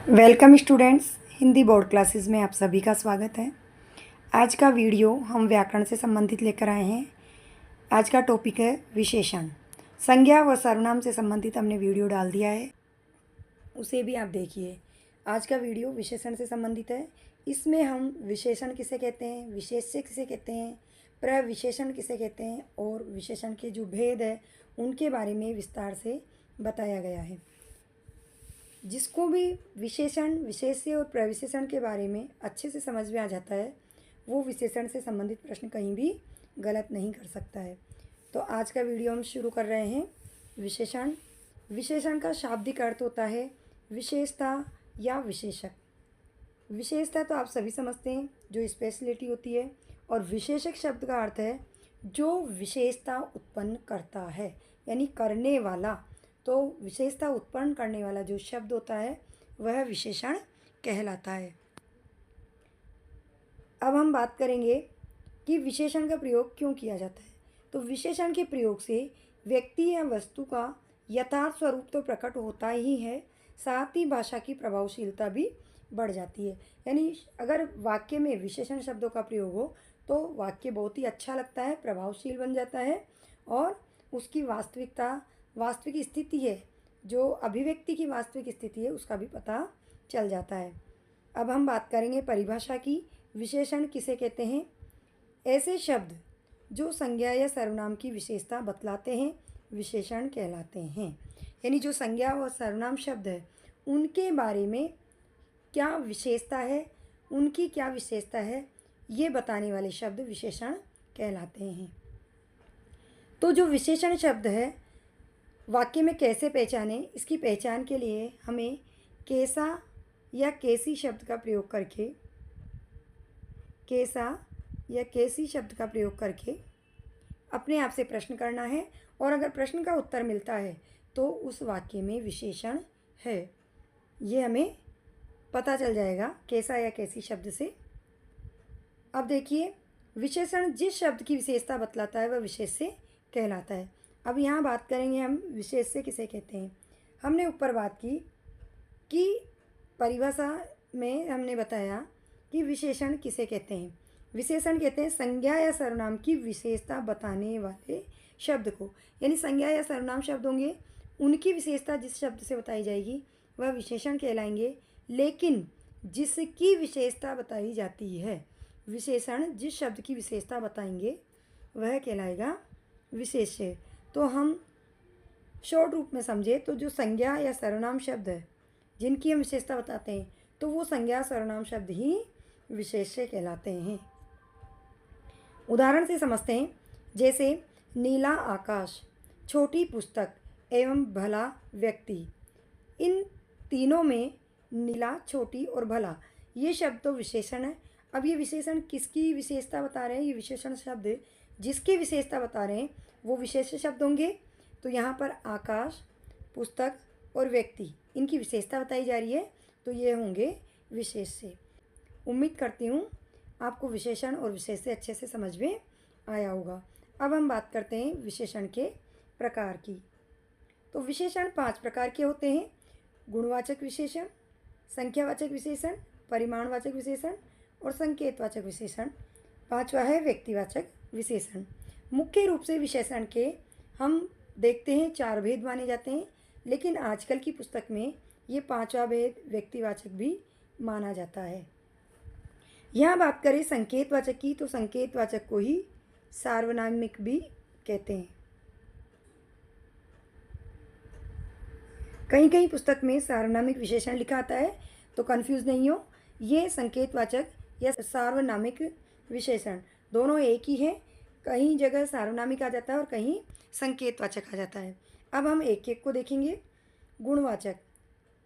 Welcome students, Hindi board classes में आप सभी का स्वागत है। आज का वीडियो हम व्याकरण से संबंधित लेकर आए हैं। आज का टॉपिक है विशेषण। संज्ञा व सर्वनाम से संबंधित हमने वीडियो डाल दिया है, उसे भी आप देखिए। आज का वीडियो विशेषण से संबंधित है। इसमें हम विशेषण किसे कहते हैं, विशेष्य किसे कहते हैं, प्रविशेषण किसे कहते हैं और विशेषण के जो भेद है उनके बारे में विस्तार से बताया गया है। जिसको भी विशेषण, विशेष्य और प्रविशेषण के बारे में अच्छे से समझ में आ जाता है, वो विशेषण से संबंधित प्रश्न कहीं भी गलत नहीं कर सकता है। तो आज का वीडियो हम शुरू कर रहे हैं। विशेषण। विशेषण का शाब्दिक अर्थ होता है विशेषता या विशेषक। विशेषता तो आप सभी समझते हैं, जो स्पेशलिटी होती है, और विशेषक शब्द का अर्थ है जो विशेषता उत्पन्न करता है, यानी करने वाला। तो विशेषता उत्पन्न करने वाला जो शब्द होता है वह विशेषण कहलाता है। अब हम बात करेंगे कि विशेषण का प्रयोग क्यों किया जाता है। तो विशेषण के प्रयोग से व्यक्ति या वस्तु का यथार्थ स्वरूप तो प्रकट होता ही है, साथ ही भाषा की प्रभावशीलता भी बढ़ जाती है। यानी अगर वाक्य में विशेषण शब्दों का प्रयोग हो तो वाक्य बहुत ही अच्छा लगता है, प्रभावशील बन जाता है और उसकी वास्तविक स्थिति है, जो अभिव्यक्ति की वास्तविक स्थिति है, उसका भी पता चल जाता है। अब हम बात करेंगे परिभाषा की। विशेषण किसे कहते हैं? ऐसे शब्द जो संज्ञा या सर्वनाम की विशेषता बतलाते हैं विशेषण कहलाते हैं। यानी जो संज्ञा और सर्वनाम शब्द है उनके बारे में क्या विशेषता है, उनकी क्या विशेषता है, ये बताने वाले शब्द विशेषण कहलाते हैं। तो जो विशेषण शब्द है वाक्य में कैसे पहचाने, इसकी पहचान के लिए हमें कैसा या कैसी शब्द का प्रयोग करके, कैसा या कैसी शब्द का प्रयोग करके अपने आप से प्रश्न करना है, और अगर प्रश्न का उत्तर मिलता है तो उस वाक्य में विशेषण है, ये हमें पता चल जाएगा कैसा या कैसी शब्द से। अब देखिए, विशेषण जिस शब्द की विशेषता बतलाता है वह विशेष्य कहलाता है। अब यहाँ बात करेंगे हम विशेष्य किसे कहते हैं। हमने ऊपर बात की कि परिभाषा में हमने बताया कि विशेषण किसे कहते हैं। विशेषण कहते हैं संज्ञा या सर्वनाम की विशेषता बताने वाले शब्द को। यानी संज्ञा या सर्वनाम शब्द होंगे, उनकी विशेषता जिस शब्द से बताई जाएगी वह विशेषण कहलाएंगे। लेकिन जिसकी विशेषता बताई जाती है, विशेषण जिस शब्द की विशेषता बताएंगे वह कहलाएगा विशेष्य। तो हम शॉर्ट रूप में समझे तो जो संज्ञा या सर्वनाम शब्द है जिनकी हम विशेषता बताते हैं तो वो संज्ञा सर्वनाम शब्द ही विशेष्य कहलाते हैं। उदाहरण से समझते हैं, जैसे नीला आकाश, छोटी पुस्तक एवं भला व्यक्ति। इन तीनों में नीला, छोटी और भला ये शब्द तो विशेषण है। अब ये विशेषण किसकी विशेषता बता रहे हैं? ये विशेषण शब्द जिसकी विशेषता बता रहे हैं वो विशेष शब्द होंगे। तो यहाँ पर आकाश, पुस्तक और व्यक्ति, इनकी विशेषता बताई जा रही है, तो ये होंगे विशेष्य। उम्मीद करती हूँ आपको विशेषण और विशेष्य अच्छे से समझ में आया होगा। अब हम बात करते हैं विशेषण के प्रकार की। तो विशेषण 5 प्रकार के होते हैं: गुणवाचक विशेषण, संख्यावाचक विशेषण, परिमाणवाचक विशेषण और संकेतवाचक विशेषण। 5वां है व्यक्तिवाचक विशेषण। मुख्य रूप से विशेषण के हम देखते हैं 4 भेद माने जाते हैं, लेकिन आजकल की पुस्तक में ये 5वां भेद व्यक्तिवाचक भी माना जाता है। यहाँ बात करें संकेतवाचक की, तो संकेतवाचक को ही सार्वनामिक भी कहते हैं। कहीं कहीं पुस्तक में सार्वनामिक विशेषण लिखा आता है, तो कंफ्यूज नहीं हो, ये संकेतवाचक या सार्वनामिक विशेषण दोनों एक ही है। कहीं जगह सार्वनामिक आ जाता है और कहीं संकेतवाचक आ जाता है। अब हम एक एक को देखेंगे। गुणवाचक।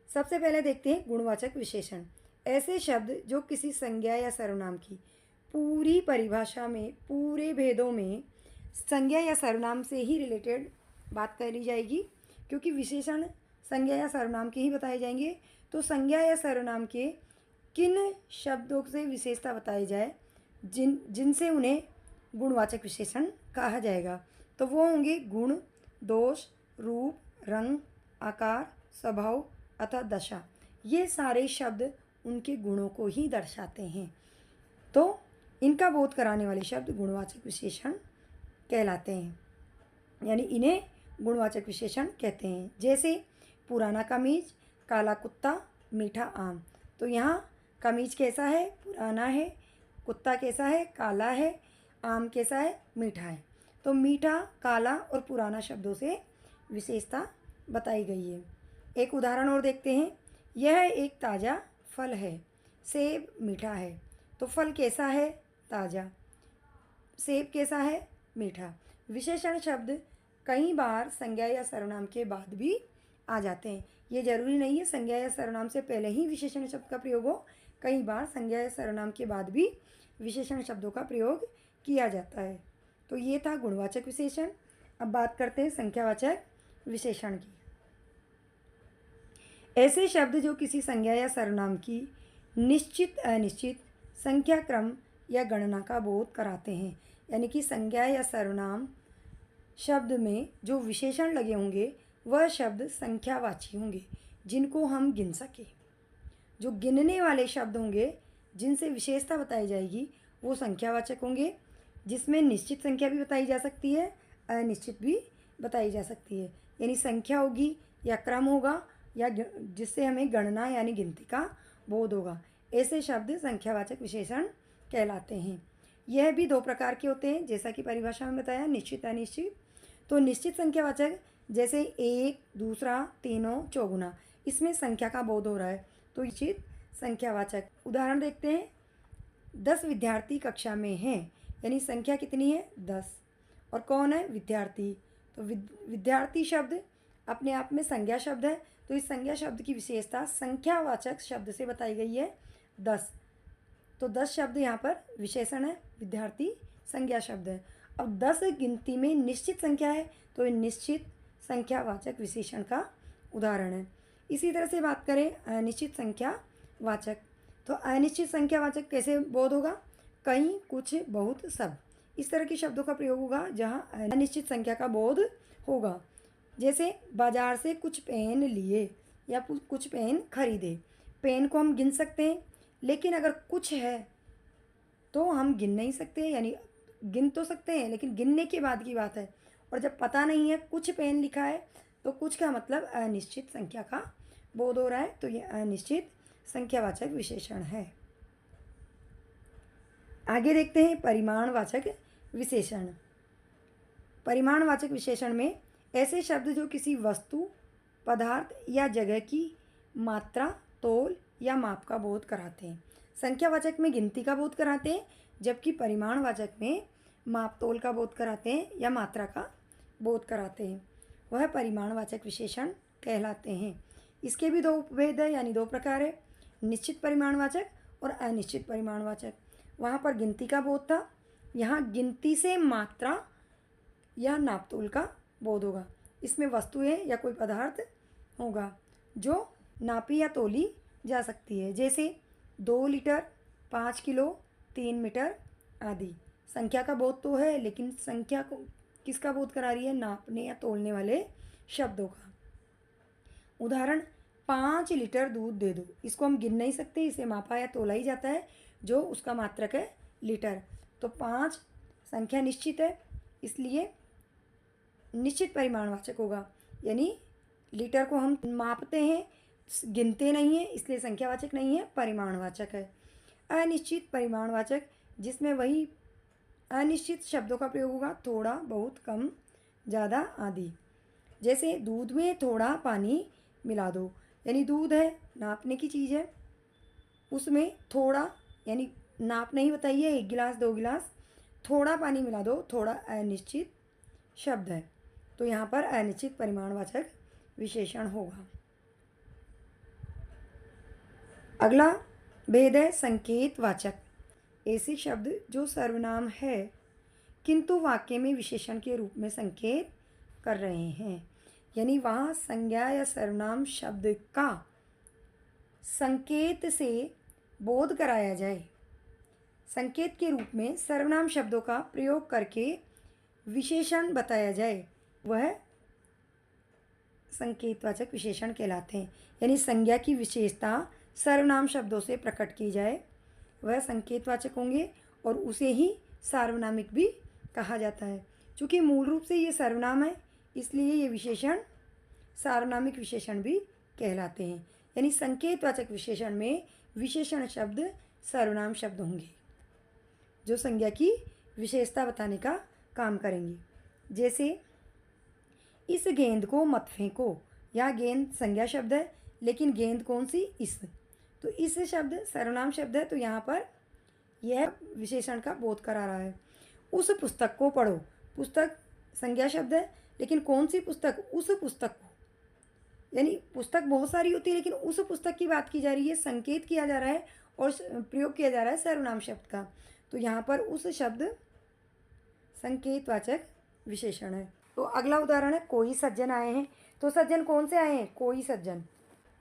सबसे पहले देखते हैं गुणवाचक विशेषण। ऐसे शब्द जो किसी संज्ञा या सर्वनाम की पूरी परिभाषा में, पूरे भेदों में संज्ञा या सर्वनाम से ही रिलेटेड बात करी जाएगी, क्योंकि विशेषण संज्ञा या सर्वनाम के ही बताए जाएंगे। तो संज्ञा या सर्वनाम के किन शब्दों से विशेषता बताई जाए जिनसे उन्हें गुणवाचक विशेषण कहा जाएगा, तो वो होंगे गुण, दोष, रूप, रंग, आकार, स्वभाव अथवा दशा। ये सारे शब्द उनके गुणों को ही दर्शाते हैं। तो इनका बोध कराने वाले शब्द गुणवाचक विशेषण कहलाते हैं, यानी इन्हें गुणवाचक विशेषण कहते हैं। जैसे पुराना कमीज, काला कुत्ता, मीठा आम। तो यहाँ कमीज कैसा है? पुराना है। कुत्ता कैसा है? काला है। आम कैसा है? मीठा है। तो मीठा, काला और पुराना शब्दों से विशेषता बताई गई है। एक उदाहरण और देखते हैं। यह एक ताज़ा फल है। सेब मीठा है। तो फल कैसा है? ताज़ा। सेब कैसा है? मीठा। विशेषण शब्द कई बार संज्ञा या सर्वनाम के बाद भी आ जाते हैं। ये जरूरी नहीं है संज्ञा या सर्वनाम से पहले ही विशेषण शब्द का प्रयोग हो। कई बार संज्ञा या सर्वनाम के बाद भी विशेषण शब्दों का प्रयोग किया जाता है। तो ये था गुणवाचक विशेषण। अब बात करते हैं संख्यावाचक विशेषण की। ऐसे शब्द जो किसी संज्ञा या सर्वनाम की निश्चित अनिश्चित संख्या, क्रम या गणना का बोध कराते हैं। यानी कि संज्ञा या सर्वनाम शब्द में जो विशेषण लगे होंगे वह शब्द संख्यावाची होंगे, जिनको हम गिन सकें। जो गिनने वाले शब्द होंगे जिनसे विशेषता बताई जाएगी वो संख्यावाचक होंगे, जिसमें निश्चित संख्या भी बताई जा सकती है, अनिश्चित भी बताई जा सकती है। यानी संख्या होगी या क्रम होगा या जिससे हमें गणना यानी गिनती का बोध होगा। ऐसे शब्द संख्यावाचक विशेषण कहलाते हैं। यह भी दो प्रकार के होते हैं, जैसा कि परिभाषा में बताया, निश्चित अनिश्चित। तो निश्चित संख्यावाचक जैसे एक, दूसरा, तीनों, चौगुना, इसमें संख्या का बोध हो रहा है, तो निश्चित संख्यावाचक। उदाहरण देखते हैं। 10 विद्यार्थी कक्षा में हैं, यानी संख्या कितनी है? 10। और कौन है? विद्यार्थी। तो विद्यार्थी शब्द अपने आप में संज्ञा शब्द है, तो इस संज्ञा शब्द की विशेषता संख्यावाचक शब्द से बताई गई है 10। तो 10 शब्द यहाँ पर विशेषण है, विद्यार्थी संज्ञा शब्द है। अब 10 गिनती में निश्चित संख्या है, तो ये निश्चित संख्यावाचक विशेषण का उदाहरण है। इसी तरह से बात करें अनिश्चित संख्यावाचक, तो अनिश्चित संख्यावाचक कैसे बोध होगा? कहीं, कुछ, बहुत, सब, इस तरह के शब्दों का प्रयोग होगा जहाँ अनिश्चित संख्या का बोध होगा। जैसे बाजार से कुछ पेन लिए या कुछ पेन खरीदे। पेन को हम गिन सकते हैं, लेकिन अगर कुछ है तो हम गिन नहीं सकते, यानी गिन तो सकते हैं लेकिन गिनने के बाद की बात है। और जब पता नहीं है, कुछ पेन लिखा है, तो कुछ का मतलब अनिश्चित संख्या का बोध हो रहा है, तो ये अनिश्चित संख्यावाचक विशेषण है। आगे देखते हैं परिमाणवाचक विशेषण। परिमाणवाचक विशेषण में ऐसे शब्द जो किसी वस्तु, पदार्थ या जगह की मात्रा, तोल या माप का बोध कराते हैं। संख्यावाचक में गिनती का बोध कराते हैं, जबकि परिमाणवाचक में माप, तोल का बोध कराते हैं या मात्रा का बोध कराते हैं। वह परिमाणवाचक विशेषण कहलाते हैं। इसके भी दो उपभेद है, यानी दो प्रकार है, निश्चित परिमाणवाचक और अनिश्चित परिमाणवाचक। वहाँ पर गिनती का बोध था, यहाँ गिनती से मात्रा या नापतोल का बोध होगा। इसमें वस्तुएं या कोई पदार्थ होगा जो नापी या तोली जा सकती है, जैसे 2 लीटर, 5 किलो, 3 मीटर आदि। संख्या का बोध तो है, लेकिन संख्या को किसका बोध करा रही है? नापने या तोलने वाले शब्दों का। उदाहरण, 5 लीटर दूध दे दो। इसको हम गिन नहीं सकते, इसे मापा या तोला ही जाता है, जो उसका मात्रक है लीटर। तो 5 संख्या निश्चित है, इसलिए निश्चित परिमाणवाचक होगा। यानी लीटर को हम मापते हैं, गिनते नहीं हैं, इसलिए संख्यावाचक नहीं है, परिमाणवाचक है। अनिश्चित परिमाणवाचक, जिसमें वही अनिश्चित शब्दों का प्रयोग होगा, थोड़ा, बहुत, कम, ज़्यादा आदि। जैसे दूध में थोड़ा पानी मिला दो, यानी दूध है, नापने की चीज़ है, उसमें थोड़ा यानी नाप नहीं बताइए, 1 गिलास 2 गिलास, थोड़ा पानी मिला दो, थोड़ा अनिश्चित शब्द है, तो यहाँ पर अनिश्चित परिमाणवाचक विशेषण होगा। अगला भेद है संकेतवाचक। ऐसे शब्द जो सर्वनाम है किंतु वाक्य में विशेषण के रूप में संकेत कर रहे हैं, यानी वहाँ संज्ञा या सर्वनाम शब्द का संकेत से बोध कराया जाए। संकेत के रूप में सर्वनाम शब्दों का प्रयोग करके विशेषण बताया जाए, वह संकेतवाचक विशेषण कहलाते हैं। यानी संज्ञा की विशेषता सर्वनाम शब्दों से प्रकट की जाए वह संकेतवाचक होंगे और उसे ही सार्वनामिक भी कहा जाता है। चूँकि मूल रूप से ये सर्वनाम है इसलिए ये विशेषण सार्वनामिक विशेषण भी कहलाते हैं। यानी संकेतवाचक विशेषण में विशेषण शब्द सर्वनाम शब्द होंगे जो संज्ञा की विशेषता बताने का काम करेंगे। जैसे इस गेंद को मत फेंको, यहाँ गेंद संज्ञा शब्द है लेकिन गेंद कौन सी, इस, तो इस शब्द सर्वनाम शब्द है तो यहाँ पर यह विशेषण का बोध करा रहा है। उस पुस्तक को पढ़ो, पुस्तक संज्ञा शब्द है लेकिन कौन सी पुस्तक, उस पुस्तक को, यानी पुस्तक बहुत सारी होती है लेकिन उस पुस्तक की बात की जा रही है, संकेत किया जा रहा है और प्रयोग किया जा रहा है सर्वनाम शब्द का। तो यहाँ पर उस शब्द संकेतवाचक विशेषण है। तो अगला उदाहरण है कोई सज्जन आए हैं। तो सज्जन कौन से आए हैं, कोई सज्जन।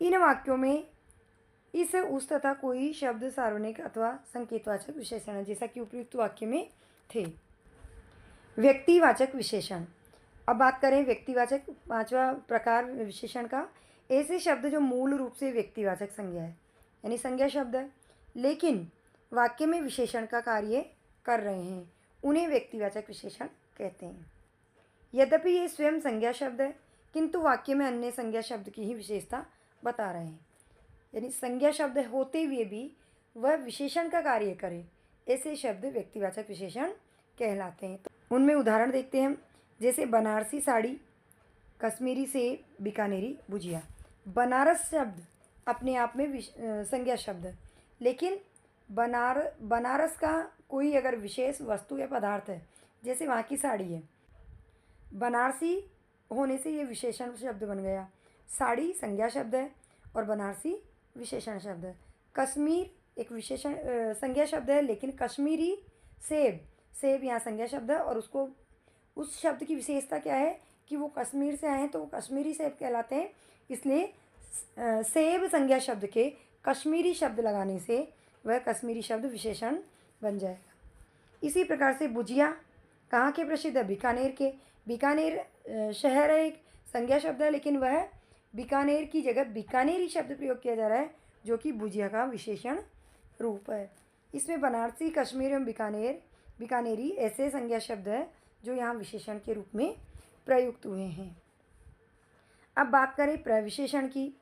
इन वाक्यों में इस, उस तथा कोई शब्द सार्वनामिक अथवा संकेतवाचक विशेषण है जैसा कि उपयुक्त वाक्य में थे। व्यक्तिवाचक विशेषण। अब बात करें व्यक्तिवाचक पांचवा प्रकार विशेषण का। ऐसे शब्द जो मूल रूप से व्यक्तिवाचक संज्ञा है यानी संज्ञा शब्द है लेकिन वाक्य में विशेषण का कार्य कर रहे हैं उन्हें व्यक्तिवाचक विशेषण कहते हैं। यद्यपि ये स्वयं संज्ञा शब्द है किंतु वाक्य में अन्य संज्ञा शब्द की ही विशेषता बता रहे हैं। यानी संज्ञा शब्द होते हुए भी वह विशेषण का कार्य करे ऐसे शब्द व्यक्तिवाचक विशेषण कहलाते हैं। तो उनमें उदाहरण देखते हैं हम। जैसे बनारसी साड़ी, कश्मीरी सेब, बीकानेरी भुजिया। बनारस शब्द अपने आप में संज्ञा शब्द है लेकिन बनारस का कोई अगर विशेष वस्तु या पदार्थ है जैसे वहाँ की साड़ी है, बनारसी होने से ये विशेषण शब्द बन गया। साड़ी संज्ञा शब्द है और बनारसी विशेषण शब्द है। कश्मीर एक विशेषण संज्ञा शब्द है लेकिन कश्मीरी सेब यहाँ संज्ञा शब्द है और उसको उस शब्द की विशेषता क्या है कि वो कश्मीर से आए हैं तो वो कश्मीरी सेब कहलाते हैं। इसलिए सेब संज्ञा शब्द के कश्मीरी शब्द लगाने से वह कश्मीरी शब्द विशेषण बन जाएगा। इसी प्रकार से भुजिया कहाँ के प्रसिद्ध है, बीकानेर के। बीकानेर शहर है, एक संज्ञा शब्द है लेकिन वह बीकानेर की जगह बीकानेरी शब्द प्रयोग किया जा रहा है जो कि भुजिया का विशेषण रूप है। इसमें बनारसी, कश्मीर एवं बीकानेरी ऐसे संज्ञा शब्द है जो यहाँ विशेषण के रूप में प्रयुक्त हुए हैं। अब बात करें प्रविशेषण की।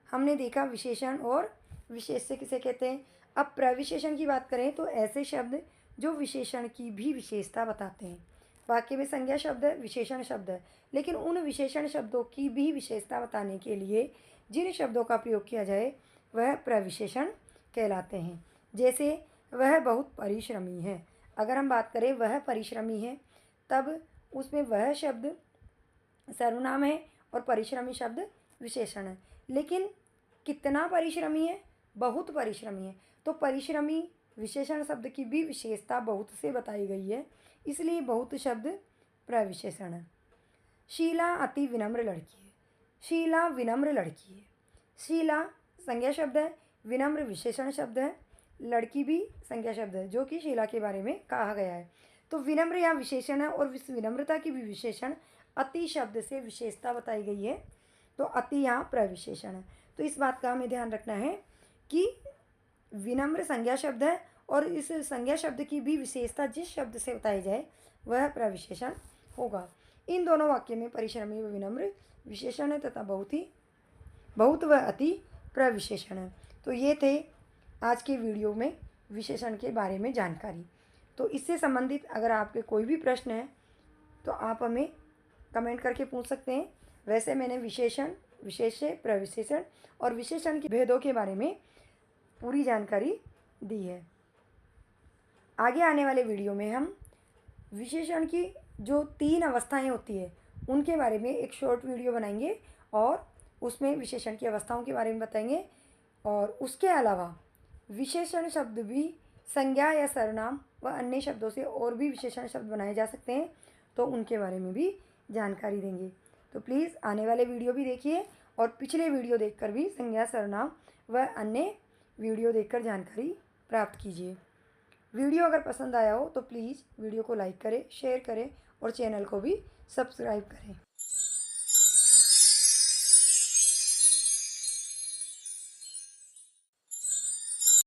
हमने देखा विशेषण और विशेष्य किसे कहते हैं। अब प्रविशेषण की बात करें तो ऐसे शब्द जो विशेषण की भी विशेषता बताते हैं। वाक्य में संज्ञा शब्द है, विशेषण शब्द है लेकिन उन विशेषण शब्दों की भी विशेषता बताने के लिए जिन शब्दों का प्रयोग किया जाए वह प्रविशेषण कहलाते हैं। जैसे वह बहुत परिश्रमी है। अगर हम बात करें वह परिश्रमी है तब उसमें वह शब्द सर्वनाम है और परिश्रमी शब्द विशेषण है। लेकिन कितना परिश्रमी है, बहुत परिश्रमी है, तो परिश्रमी विशेषण शब्द की भी विशेषता बहुत से बताई गई है इसलिए बहुत शब्द प्रविशेषण है। शीला अति विनम्र लड़की है। शीला विनम्र लड़की है। शीला संज्ञा शब्द है, विनम्र विशेषण शब्द है, लड़की भी संज्ञा शब्द है जो कि शीला के बारे में कहा गया है। तो विनम्र यहाँ विशेषण है और इस विनम्रता की भी विशेषण अति शब्द से विशेषता बताई गई है तो अति यहाँ प्रविशेषण है। तो इस बात का हमें ध्यान रखना है कि विनम्र संज्ञा शब्द है और इस संज्ञा शब्द की भी विशेषता जिस शब्द से बताई जाए वह प्रविशेषण होगा। इन दोनों वाक्य में परिश्रमी व विनम्र विशेषण है तथा बहुत व अति प्रविशेषण है। तो ये थे आज के वीडियो में विशेषण के बारे में जानकारी। तो इससे संबंधित अगर आपके कोई भी प्रश्न है तो आप हमें कमेंट करके पूछ सकते हैं। वैसे मैंने विशेषण, विशेष्य, प्रविशेषण और विशेषण के भेदों के बारे में पूरी जानकारी दी है। आगे आने वाले वीडियो में हम विशेषण की जो 3 अवस्थाएं होती है उनके बारे में एक शॉर्ट वीडियो बनाएंगे और उसमें विशेषण की अवस्थाओं के बारे में बताएंगे। और उसके अलावा विशेषण शब्द भी संज्ञा या सर्वनाम व अन्य शब्दों से और भी विशेषण शब्द बनाए जा सकते हैं तो उनके बारे में भी जानकारी देंगे। तो प्लीज़ आने वाले वीडियो भी देखिए और पिछले वीडियो देखकर भी संज्ञा, सर्वनाम व अन्य वीडियो देखकर जानकारी प्राप्त कीजिए। वीडियो अगर पसंद आया हो तो प्लीज़ वीडियो को लाइक करें, शेयर करें और चैनल को भी सब्सक्राइब करें।